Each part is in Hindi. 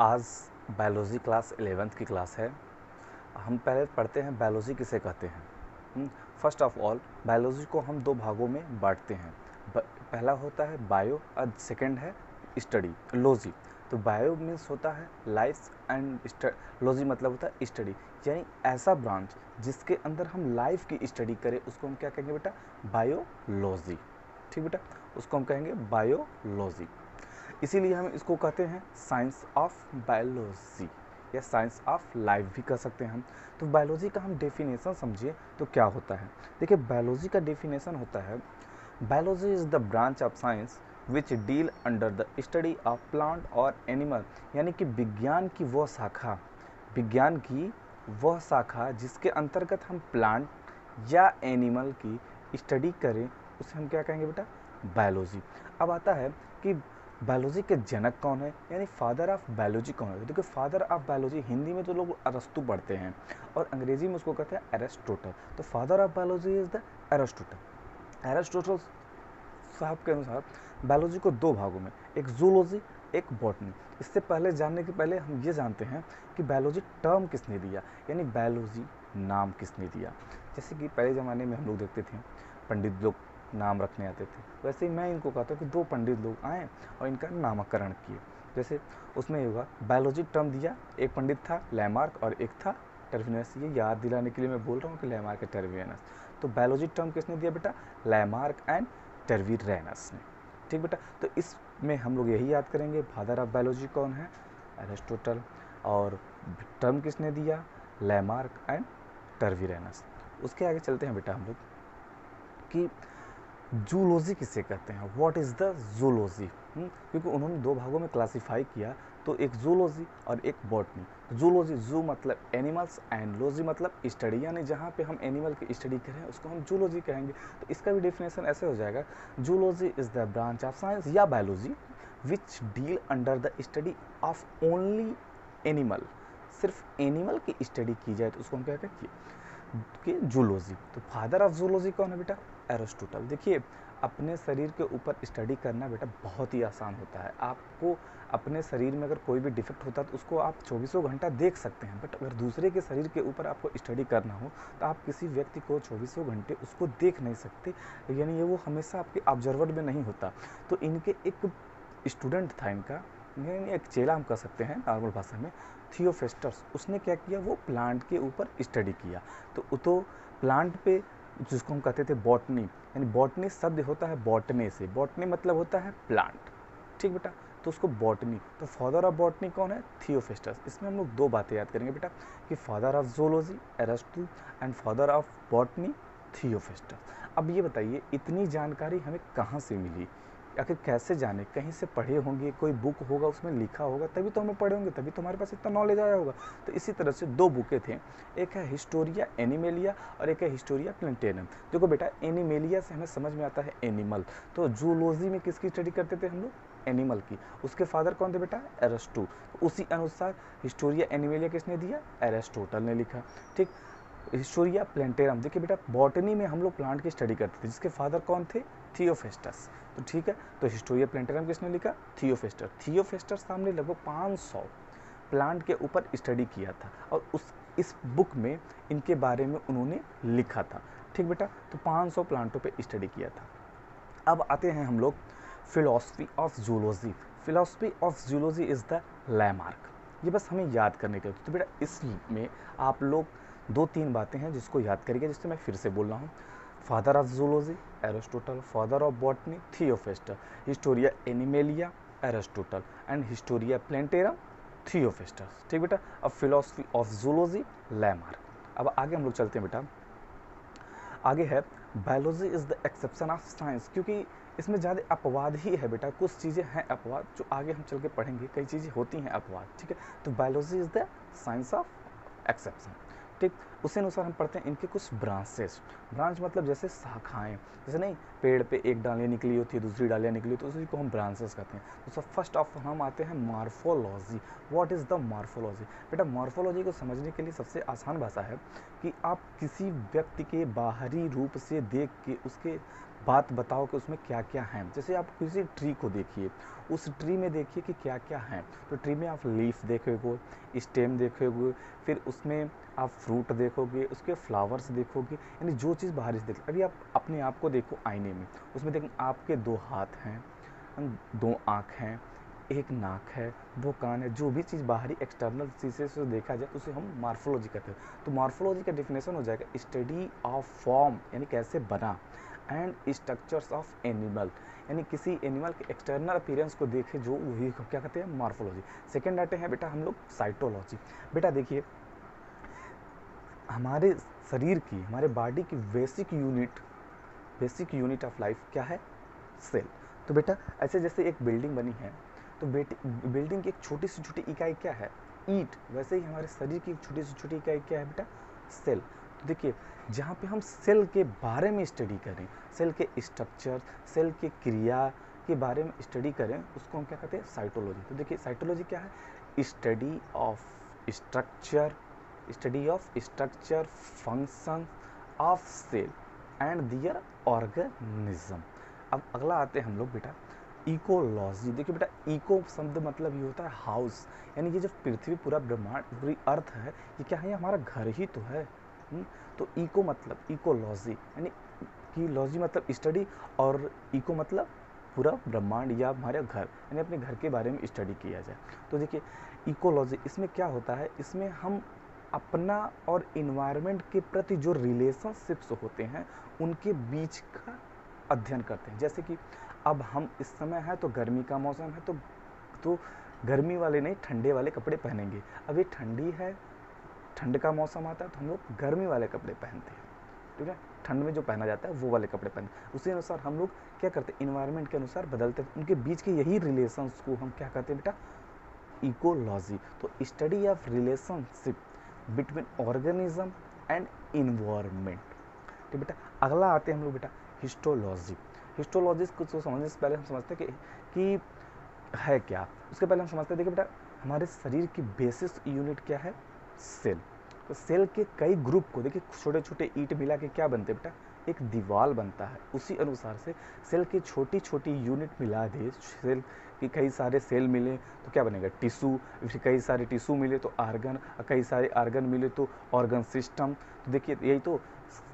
आज बायोलॉजी क्लास 11th की क्लास है। हम पहले पढ़ते हैं बायोलॉजी किसे कहते हैं। फर्स्ट ऑफ ऑल बायोलॉजी को हम दो भागों में बांटते हैं। पहला होता है बायो और सेकंड है स्टडी लॉजी। तो बायो मीन्स होता है लाइफ एंड लॉजी मतलब होता है स्टडी, यानी ऐसा ब्रांच जिसके अंदर हम लाइफ की स्टडी करें उसको हम क्या कहेंगे बेटा, बायोलॉजी। ठीक बेटा, उसको हम कहेंगे बायोलॉजी। इसीलिए हम इसको कहते हैं साइंस ऑफ बायोलॉजी या साइंस ऑफ लाइफ भी कह सकते हैं हम। तो बायोलॉजी का हम डेफिनेशन समझिए तो क्या होता है। देखिए बायोलॉजी का डेफिनेशन होता है, biology is the branch of science which deal under the study of plant और एनिमल, यानी कि विज्ञान की वह शाखा जिसके अंतर्गत हम प्लांट या एनिमल की स्टडी करें उसे हम क्या कहेंगे बेटा, बायोलॉजी। अब आता है कि बायोलॉजी के जनक कौन है, यानी फादर ऑफ बायोलॉजी कौन है। देखो फादर ऑफ बायोलॉजी हिंदी में तो लोग अरस्तु पढ़ते हैं और अंग्रेजी में उसको कहते हैं एरिस्टोटल। तो father of biology is the Aristotle. Aristotle साहब के अनुसार बायोलॉजी को दो भागों में, एक जूलॉजी एक बॉटनी। इससे पहले जानने के पहले हम ये जानते हैं कि बायोलॉजी टर्म किसने दिया, यानी बायोलॉजी नाम किसने दिया। जैसे कि पहले ज़माने में हम लोग देखते थे पंडित लोग नाम रखने आते थे, वैसे ही मैं इनको कहता हूँ कि दो पंडित लोग आए और इनका नामकरण किए। जैसे उसमें होगा बायोलॉजी टर्म दिया, एक पंडित था लैमार्क और एक था टर्विनस। ये याद दिलाने के लिए मैं बोल रहा हूँ कि लैमार्क और टर्विनस। तो बायोलॉजी टर्म किसने दिया बेटा, लैमार्क एंड टर्विनस ने। ठीक बेटा, तो इसमें हम लोग यही याद करेंगे फादर ऑफ बायोलॉजी कौन है, एरिस्टोटल, और टर्म किसने दिया, लैमार्क एंड टर्विनस। उसके आगे चलते हैं बेटा हम लोग कि जूलॉजी किसे कहते हैं, व्हाट इज़ द जूलॉजी। क्योंकि उन्होंने दो भागों में क्लासीफाई किया, तो एक जूलॉजी और एक बॉटनी। जूलॉजी जू मतलब एनिमल्स एंड लॉजी मतलब स्टडी, यानी जहाँ पे हम एनिमल की स्टडी करें उसको हम जूलॉजी कहेंगे। तो इसका भी डेफिनेशन ऐसे हो जाएगा, zoology is the branch of science या biology which deal under the study of only animal. सिर्फ एनिमल की स्टडी की जाए तो उसको हम क्या कहते हैं कि जूलॉजी। तो फादर ऑफ जूलॉजी कौन है बेटा, एरिस्टोटल। देखिए अपने शरीर के ऊपर स्टडी करना बेटा बहुत ही आसान होता है। आपको अपने शरीर में अगर कोई भी डिफेक्ट होता है तो उसको आप 24 घंटा देख सकते हैं, बट अगर दूसरे के शरीर के ऊपर आपको स्टडी करना हो तो आप किसी व्यक्ति को 24 घंटे उसको देख नहीं सकते, यानी ये वो हमेशा आपके ऑब्जर्वर में नहीं होता। तो इनके एक स्टूडेंट था इनका, यानी एक चेला हम कह सकते हैं नॉर्मल भाषा में, थियोफेस्टस। उसने क्या किया, वो प्लांट के ऊपर स्टडी किया। तो प्लांट पे जिसको हम कहते थे बॉटनी, यानी बॉटनी शब्द होता है बॉटने से, बॉटनी मतलब होता है प्लांट। ठीक बेटा, तो उसको बॉटनी, तो फादर ऑफ बॉटनी कौन है, थियोफेस्टस। इसमें हम लोग दो बातें याद करेंगे बेटा कि father of zoology Aristotle and father of botany Theophrastus. अब ये बताइए इतनी जानकारी हमें कहाँ से मिली, आखिर कैसे जाने, कहीं से पढ़े होंगे, कोई बुक होगा उसमें लिखा होगा तभी तो हमें पढ़े होंगे, तभी तो हमारे पास इतना नॉलेज आया होगा। तो इसी तरह से दो बुकें थे, एक है हिस्टोरिया एनिमेलिया और एक है हिस्टोरिया प्लेंटेनम। देखो बेटा एनिमेलिया से हमें समझ में आता है एनिमल, तो जूलॉजी में किसकी स्टडी करते थे हम लोग, एनिमल की। उसके फादर कौन थे बेटा, एरिस्टो। उसी अनुसार हिस्टोरिया एनिमेलिया किसने दिया, एरिस्टोटल ने लिखा। ठीक, हिस्टोरिया प्लेंटेरम, देखिए बेटा बॉटनी में हम लोग प्लांट की स्टडी करते थे जिसके फादर कौन थे, थियोफेस्टस। तो ठीक है, तो हिस्टोरिया प्लेंटेरम किसने लिखा, थियोफेस्टस। थियोफेस्टस सामने लगभग 500 प्लांट के ऊपर स्टडी किया था और इस बुक में इनके बारे में उन्होंने लिखा था। ठीक बेटा, तो 500 प्लांटों पे स्टडी किया था। अब आते हैं हम लोग philosophy of zoology. Philosophy of zoology is the Lamarck. ये बस हमें याद करने के लिए, तो बेटा इसमें आप लोग दो तीन बातें हैं जिसको याद करिएगा, जिससे मैं फिर से बोल रहा हूँ। Father of zoology Aristotle, father of botany Theophrastus, Historia Animalia Aristotle and Historia Plantarum Theophrastus. ठीक बेटा, अब फिलॉसफी ऑफ जूलॉजी लैमार्क। अब आगे हम लोग चलते हैं बेटा, आगे है biology is the exception of science, क्योंकि इसमें ज़्यादा अपवाद ही है बेटा, कुछ चीज़ें हैं अपवाद जो आगे हम चल के पढ़ेंगे, कई चीज़ें होती हैं अपवाद। ठीक है, तो biology is the science of exception. ठीक, उसी अनुसार हम पढ़ते हैं इनके कुछ ब्रांचेस। ब्रांच मतलब जैसे शाखाएं, जैसे नहीं पेड़ पे एक डालियाँ निकली होती है, दूसरी डालियाँ निकली होती है, उसी को हम ब्रांचेस कहते हैं। तो सब फर्स्ट ऑफ हम आते हैं morphology. What is the morphology. बेटा मॉर्फोलॉजी को समझने के लिए सबसे आसान भाषा है कि आप किसी व्यक्ति के बाहरी रूप से देख के उसके बात बताओ कि उसमें क्या क्या है। जैसे आप किसी ट्री को देखिए, उस ट्री में देखिए कि क्या क्या है। तो ट्री में आप लीफ देखोगे, स्टेम देखोगे, फिर उसमें आप फ्रूट देखोगे, उसके फ्लावर्स देखोगे, यानी जो चीज़ बाहर से देख। अभी आप अपने आप को देखो आईने में, उसमें देखो आपके 2 हाथ हैं, 2 आँख हैं, 1 नाक है, 2 कान है। जो भी चीज़ बाहरी एक्सटर्नल चीज़ें से देखा जाए उसे हम मॉर्फोलॉजी कहते हैं। तो मॉर्फोलॉजी का डेफिनेशन हो जाएगा स्टडी ऑफ फॉर्म, यानी कैसे बना, एंड स्ट्रक्चर्स ऑफ एनिमल, यानी किसी एनिमल के एक्सटर्नल अपीयरेंस को देखे जो वही क्या कहते हैं मॉर्फोलॉजी। सेकंड आते हैं बेटा हम लोग साइटोलॉजी। बेटा देखिए हमारे शरीर की, हमारे बॉडी की बेसिक यूनिट ऑफ लाइफ क्या है? सेल। तो बेटा ऐसे जैसे एक बिल्डिंग बनी है, तो बिल्डिंग की एक छोटी से छोटी इकाई क्या है? ईंट। वैसे ही हमारे शरीर की एक छोटी से छोटी इकाई क्या है बेटा? सेल। तो देखिए जहाँ पे हम सेल के बारे में स्टडी करें, सेल के स्ट्रक्चर, सेल के क्रिया के बारे में स्टडी करें, उसको हम क्या कहते हैं? साइटोलॉजी। तो देखिए साइटोलॉजी क्या है? Study of structure function of cell and their organism. अब अगला आते हैं हम लोग बेटा इकोलॉजी। देखिए बेटा इको शब्द मतलब ये होता है हाउस, यानी ये जो पृथ्वी पूरा ब्रह्मांड पूरी अर्थ है, ये क्या है? ये हमारा घर ही तो है। तो इको मतलब इकोलॉजी, यानी कि लॉजी मतलब स्टडी, और इको मतलब पूरा ब्रह्मांड या हमारे घर, यानी अपने घर के बारे में स्टडी किया जाए। तो देखिए इकोलॉजी इसमें क्या होता है? इसमें हम अपना और इन्वायरमेंट के प्रति जो रिलेशनशिप्स होते हैं उनके बीच का अध्ययन करते हैं। जैसे कि अब हम इस समय है तो गर्मी का मौसम है, तो गर्मी वाले नहीं ठंडे वाले कपड़े पहनेंगे। अब ये ठंडी है, ठंड का मौसम आता है तो हम लोग गर्मी वाले कपड़े पहनते हैं, ठीक है? ठंड में जो पहना जाता है वो वाले कपड़े पहनते हैं। उसी अनुसार हम लोग क्या करते हैं? इन्वायरमेंट के अनुसार बदलते हैं। उनके बीच के यही रिलेशंस को हम क्या कहते हैं बेटा? इकोलॉजी। तो study of relationship between organism and environment. ठीक बेटा अगला आते हैं हम लोग बेटा हिस्टोलॉजी। हिस्टोलॉजी को समझने से पहले हम समझते हैं कि है क्या। उसके पहले हम समझते हैं, देखिए बेटा हमारे शरीर की बेसिस यूनिट क्या है? सेल। तो सेल के कई ग्रुप को देखिए छोटे छोटे ईंट मिला के क्या बनते हैं बेटा? एक दीवार बनता है। उसी अनुसार से सेल की छोटी छोटी यूनिट मिला दे, सेल कि कई सारे सेल मिले तो क्या बनेगा? टिश्यू। फिर कई सारे टिश्यू मिले तो आर्गन, कई सारे आर्गन मिले तो ऑर्गन सिस्टम। तो देखिए यही तो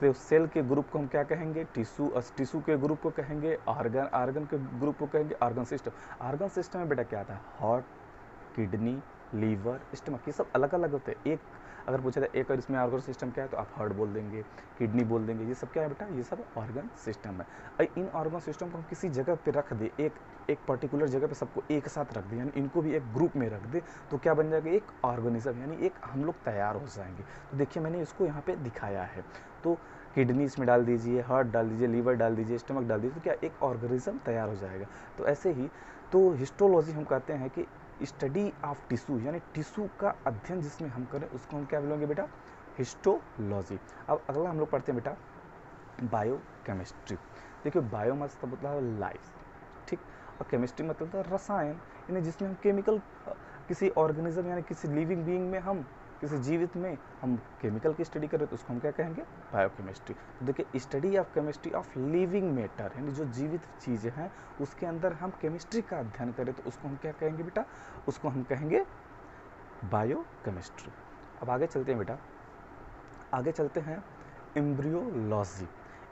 सेल के ग्रुप को हम क्या कहेंगे? टिश्यू। टिश्यू के ग्रुप को कहेंगे आर्गन, आर्गन के ग्रुप को कहेंगे ऑर्गन सिस्टम। ऑर्गन सिस्टम में बेटा क्या आता है? हार्ट, किडनी, लीवर, स्टमक, ये सब अलग अलग होते हैं। एक अगर पूछा जाए एक और इसमें ऑर्गन सिस्टम क्या है तो आप हार्ट बोल देंगे, किडनी बोल देंगे। ये सब क्या है बेटा? ये सब ऑर्गन सिस्टम है। इन ऑर्गन सिस्टम को हम किसी जगह पे रख दे, एक पर्टिकुलर जगह पे सबको एक साथ रख दे, यानी इनको भी एक ग्रुप में रख दे, तो क्या बन जाएगा? एक ऑर्गेनिज्म, यानी एक हम लोग तैयार हो जाएंगे। तो देखिए मैंने इसको यहाँ पे दिखाया है। तो किडनी इसमें डाल दीजिए, हार्ट डाल दीजिए, लीवर डाल दीजिए, स्टमक डाल दीजिए, तो क्या एक ऑर्गेनिज्म तैयार हो जाएगा। तो ऐसे ही तो हिस्टोलॉजी हम कहते हैं कि स्टडी ऑफ टिश्यू, यानी टिश्यू का अध्ययन जिसमें हम करें उसको हम क्या बोलेंगे बेटा? हिस्टोलॉजी। अब अगला हम लोग पढ़ते हैं बेटा बायोकेमिस्ट्री। देखिए बायो मतलब होता है लाइफ, ठीक, और केमिस्ट्री मतलब होता है रसायन, यानी जिसमें हम केमिकल किसी ऑर्गेनिज्म यानी किसी लिविंग बीइंग में हम किसी जीवित में हम केमिकल की स्टडी करें तो उसको हम क्या कहेंगे? बायोकेमिस्ट्री। तो देखिए study of chemistry of living matter, यानी जो जीवित चीज़ें हैं उसके अंदर हम केमिस्ट्री का अध्ययन करें तो उसको हम क्या कहेंगे बेटा? उसको हम कहेंगे बायोकेमिस्ट्री। अब आगे चलते हैं बेटा, आगे चलते हैं एम्ब्रियोलॉजी।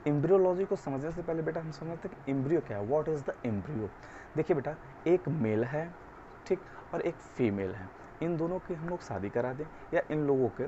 एम्ब्रियोलॉजी को समझने से पहले बेटा हम समझते हैं कि एम्ब्रियो क्या है। What is the embryo? देखिए बेटा एक मेल है, ठीक, और एक फीमेल है। इन दोनों की हम लोग शादी करा दें या इन लोगों के,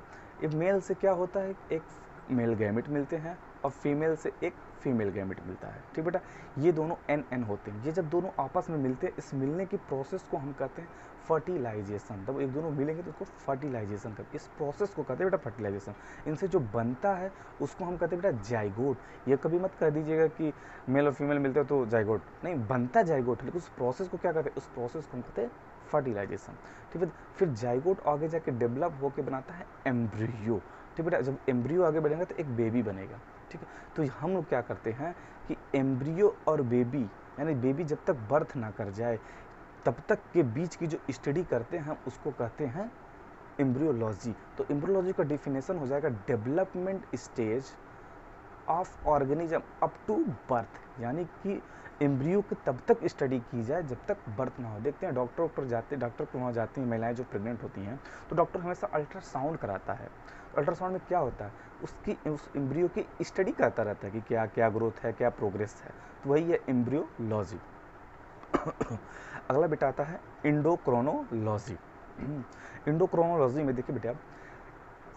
एक मेल से क्या होता है? एक मेल गैमेट मिलते हैं और फीमेल से एक फीमेल गैमेट मिलता है, ठीक बेटा। ये दोनों एन होते हैं। ये जब दोनों आपस में मिलते हैं, इस मिलने की प्रोसेस को हम कहते हैं फर्टिलाइजेशन। तब एक दोनों मिलेंगे तो उसको फर्टिलाइजेशन करते हैं। इस प्रोसेस को कहते हैं बेटा फर्टिलाइजेशन। इनसे जो बनता है उसको हम कहते हैं बेटा जाइगोट। ये कभी मत कह दीजिएगा कि मेल और फीमेल मिलते हैं तो जाइगोट नहीं बनता, जाइगोट, लेकिन उस प्रोसेस को क्या कहते हैं? उस प्रोसेस को हम कहते हैं फर्टिलाइजेशन, ठीक है। फिर जाइगोट आगे जाके डेवलप होकर बनाता है एम्ब्रियो, ठीक बेटा। जब एम्ब्रियो आगे बढ़ेगा तो एक बेबी बनेगा, ठीक है। तो हम लोग क्या करते हैं कि एम्ब्रियो और बेबी, यानी बेबी जब तक बर्थ ना कर जाए तब तक के बीच की जो स्टडी करते हैं हम उसको कहते हैं एम्ब्रियोलॉजी। तो एम्ब्रियोलॉजी का डेफिनेशन हो जाएगा development stage of organism up to birth, यानी कि एम्ब्रियो की तब तक स्टडी की जाए जब तक बर्थ ना हो। देखते हैं डॉक्टर के वहाँ जाती हैं महिलाएं जो प्रेग्नेंट होती हैं, तो डॉक्टर हमेशा अल्ट्रासाउंड कराता है। अल्ट्रासाउंड में क्या होता है, उस एम्ब्रियो की स्टडी करता रहता है कि क्या क्या ग्रोथ है, क्या प्रोग्रेस है, तो वही है एम्ब्रियोलॉजी। अगला बेटा आता है इंडोक्रोनोलॉजी। इंडोक्रोनोलॉजी में देखिए बेटा,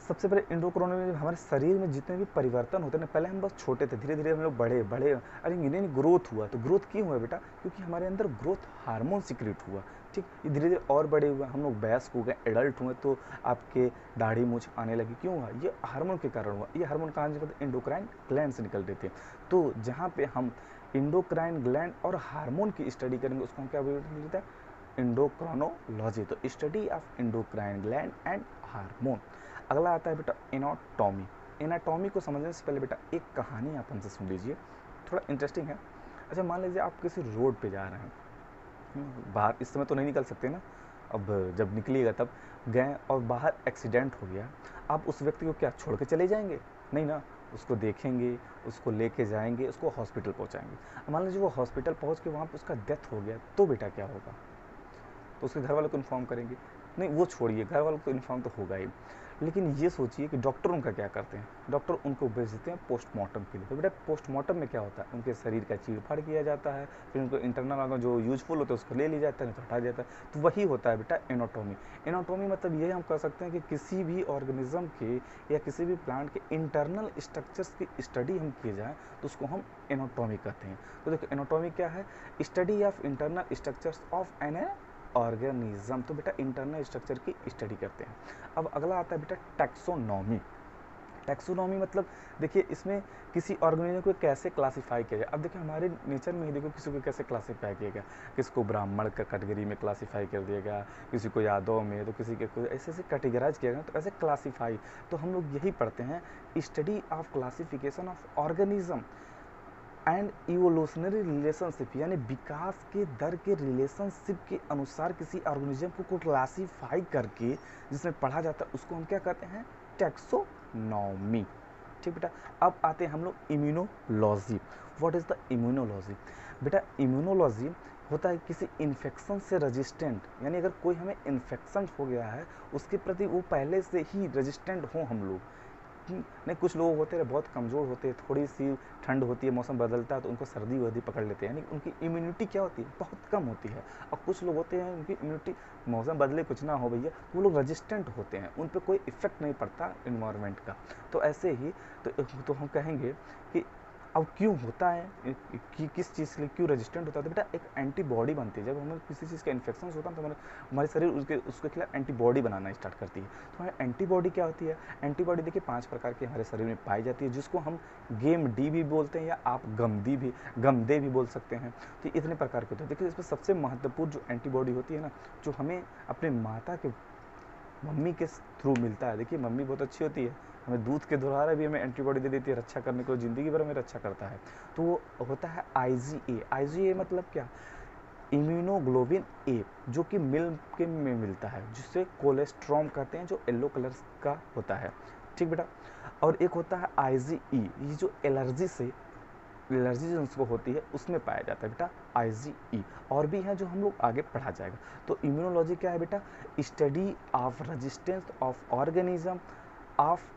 सबसे पहले इंडोक्रोनोलॉजी हमारे शरीर में जितने भी परिवर्तन होते हैं ना, पहले हम बस छोटे थे, धीरे धीरे हम लोग बड़े बड़े, अरे इन्हें ग्रोथ हुआ। तो ग्रोथ क्यों हुआ बेटा, क्योंकि हमारे अंदर ग्रोथ हार्मोन सिक्रेट हुआ। ठीक, ये धीरे धीरे और बड़े हुए, हम लोग वयस्क हो गए, एडल्ट हुए, तो आपके दाढ़ी मूछ आने लगी। क्यों हुआ, ये हार्मोन के कारण हुआ। ये हार्मोन कहाँ से निकलते हैं, इंडोक्राइन ग्लैंड से निकल देते हैं। तो जहाँ पे हम इंडोक्राइन ग्लैंड और हार्मोन की स्टडी करेंगे उसको हम क्या बोलते हैं, इंडोक्रोनोलॉजी। तो study of endocrine gland and hormone. अगला आता है बेटा एनाटॉमी। एनाटॉमी को समझने से पहले बेटा एक कहानी आप हमसे सुन लीजिए, थोड़ा इंटरेस्टिंग है। अच्छा, मान लीजिए आप किसी रोड पे जा रहे हैं, बाहर इस समय तो नहीं निकल सकते ना, अब जब निकलिएगा तब गए और बाहर एक्सीडेंट हो गया, आप उस व्यक्ति को क्या छोड़ के चले जाएंगे, नहीं ना, उसको देखेंगे, उसको लेके जाएंगे, उसको हॉस्पिटल पहुंचाएंगे। मान लीजिए वो हॉस्पिटल पहुंच के वहाँ पे उसका डेथ हो गया, तो बेटा क्या होगा, तो उसके घर वालों को इन्फॉर्म करेंगे, नहीं वो छोड़िए, घर वालों को इन्फॉर्म तो होगा ही। लेकिन ये सोचिए कि डॉक्टर उनका क्या करते हैं, डॉक्टर उनको भेज देते हैं पोस्टमार्टम के लिए। तो बेटा पोस्टमार्टम में क्या होता है, उनके शरीर का चीर-फाड़ किया जाता है, फिर उनको इंटरनल ऑर्गन जो यूजफुल होता है उसको ले लिया जाता है, नहीं तो हटा दिया जाता है। तो वही होता है बेटा एनाटॉमी। एनाटॉमी मतलब ये हम कह सकते हैं कि किसी भी ऑर्गेनिज्म के या किसी भी प्लांट के इंटरनल स्ट्रक्चर्स की स्टडी हम किए जाए तो उसको हम एनाटॉमी कहते हैं। तो देखो एनाटॉमी क्या है, study of internal structures of an organism. तो बेटा इंटरनल स्ट्रक्चर की स्टडी करते हैं। अब अगला आता है बेटा टैक्सोनॉमी। टैक्सोनॉमी मतलब देखिए इसमें किसी ऑर्गेनिज्म को कैसे क्लासीफाई किया जाए। अब देखिए हमारे नेचर में ही देखो किसी को कैसे क्लासीफाई किया गया, किसी को ब्राह्मण का कैटेगरी में क्लासीफाई कर दिया गया, किसी को यादव में, तो किसी के ऐसे ऐसे कैटेगराइज किया गया। तो ऐसे क्लासीफाई, तो हम लोग यही पढ़ते हैं, study of classification of organism and evolutionary relationship, यानी विकास के दर के रिलेशनशिप के अनुसार किसी ऑर्गेनिज्म को क्लासीफाई करके जिसमें पढ़ा जाता है उसको हम क्या कहते हैं, टैक्सोनॉमी। ठीक बेटा, अब आते हैं हम लोग immunology. What is the immunology, बेटा इम्यूनोलॉजी होता है किसी इन्फेक्शन से रेजिस्टेंट, यानी अगर कोई हमें इन्फेक्शन हो गया है उसके प्रति वो पहले से ही रेजिस्टेंट हो हम लोग। नहीं, कुछ लोग होते हैं बहुत कमज़ोर होते हैं, थोड़ी सी ठंड होती है, मौसम बदलता है तो उनको सर्दी वर्दी पकड़ लेते हैं, यानी उनकी इम्यूनिटी क्या होती है, बहुत कम होती है। और कुछ लोग होते हैं उनकी इम्यूनिटी, मौसम बदले कुछ ना हो भैया, तो वो लोग रेजिस्टेंट होते हैं, उन पर कोई इफेक्ट नहीं पड़ता इन्वायरमेंट का। तो ऐसे ही तो हम कहेंगे कि अब क्यों होता है कि किस चीज़ के लिए क्यों रेजिस्टेंट होता है, तो बेटा एक एंटीबॉडी बनती है। जब हमें किसी चीज़ का इन्फेक्शन होता है तो हमारे शरीर उसके खिलाफ एंटीबॉडी बनाना स्टार्ट करती है। तो हमारी एंटीबॉडी क्या होती है, एंटीबॉडी देखिए 5 प्रकार की हमारे शरीर में पाई जाती है, जिसको हम गेम डी भी बोलते हैं या आप गमदे भी बोल सकते हैं। तो इतने प्रकार के होते हैं। देखिए इसमें सबसे महत्वपूर्ण जो एंटीबॉडी होती है ना, जो हमें अपने माता के मम्मी के थ्रू मिलता है। देखिए मम्मी बहुत अच्छी होती है, हमें दूध के द्वारा भी हमें एंटीबॉडी दे देती है रक्षा करने को, ज़िंदगी भर हमें रक्षा करता है। तो वो होता है IgA। IgA मतलब क्या, इम्यूनोग्लोबिन ए, जो कि मिल्क में मिलता है, जिससे कोलेस्ट्रॉम कहते हैं, जो येलो कलर का होता है। ठीक बेटा, और एक होता है IgE, ये जो एलर्जी जो उसको होती है उसमें पाया जाता है बेटा IgE। और भी है जो हम लोग आगे पढ़ा जाएगा। तो इम्यूनोलॉजी क्या है बेटा, study of resistance of organism of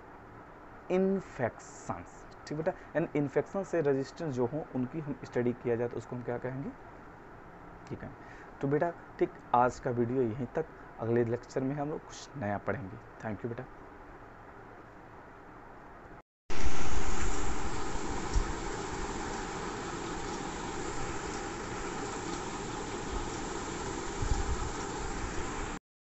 infections. ठीक बेटा, यानी इन्फेक्शन से रेजिस्टेंस जो हो उनकी हम स्टडी किया जाए तो उसको हम क्या कहेंगे, ठीक है। तो बेटा ठीक, आज का वीडियो यहीं तक, अगले लेक्चर में हम लोग कुछ नया पढ़ेंगे। थैंक यू बेटा।